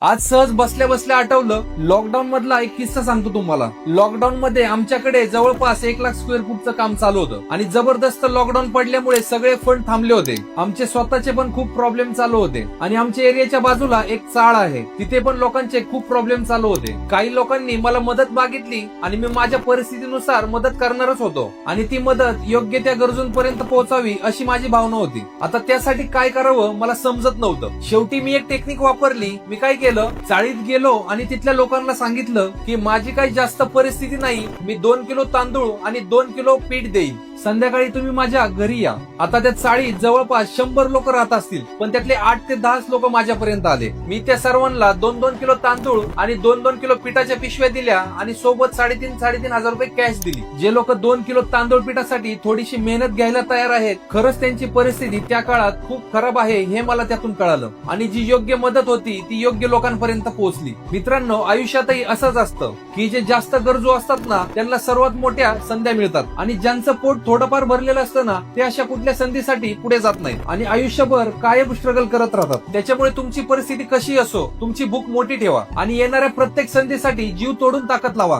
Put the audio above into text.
आज सहज बसल्या बसल्या आठवलं, लॉकडाऊन मधला एक किस्सा सांगतो तुम्हाला। लॉकडाऊन मध्ये आमच्याकडे जवळपास 1,00,000 स्क्वेअर फूटचं काम चालू होतं आणि जबरदस्त लॉकडाऊन पडल्यामुळे सगळे फंड थांबले होते। आमचे स्वतःचे पण खूप प्रॉब्लेम चालू होते आणि आमच्या एरियाच्या बाजूला एक चाळ आहे, तिथे पण लोकांचे खूप प्रॉब्लेम चालू होते। काही लोकांनी मला मदत मागितली आणि मी माझ्या परिस्थितीनुसार मदत करणारच होतो आणि ती मदत योग्य त्या गरजूंपर्यंत पोहोचावी अशी माझी भावना होती। आता त्यासाठी काय करावं मला समजत नव्हतं। शेवटी मी एक टेक्निक वापरली। मी काय केलं, चाळीत गेलो आणि तिथल्या लोकांना सांगितलं की माझी काही जास्त परिस्थिती नाही, मी 2 किलो तांदूळ आणि 2 किलो पीठ देईन, संध्याकाळी तुम्ही माझ्या घरी या। आता त्या चाळीत जवळपास 100 लोक राहत असतील, पण त्यातले 8 ते 10 लोक माझ्यापर्यंत आले। मी त्या सर्वांना 2-2 किलो तांदूळ आणि 2-2 किलो पिठाच्या पिशव्या दिल्या आणि सोबत 3,500 रुपये कॅश दिली। जे लोक 2 किलो तांदूळ पिठासाठी थोडीशी मेहनत घ्यायला तयार आहेत, खरंच त्यांची परिस्थिती त्या काळात खूप खराब आहे हे मला त्यातून कळालं आणि जी योग्य मदत होती ती योग्य लोकांपर्यंत पोहोचली। मित्रांनो, आयुष्यातही असंच असतं की जे जास्त गरजू असतात ना, त्यांना सर्वात मोठ्या संध्या मिळतात आणि ज्यांचं पोट थोडंफार भरलेलं असतं ना, ते अशा कुठल्या संधीसाठी पुढे जात नाहीत आणि आयुष्यभर कायम स्ट्रगल करत राहतात। त्याच्यामुळे तुमची परिस्थिती कशी असो, तुमची भूक मोठी ठेवा आणि येणाऱ्या प्रत्येक संधीसाठी जीव तोडून ताकद लावा।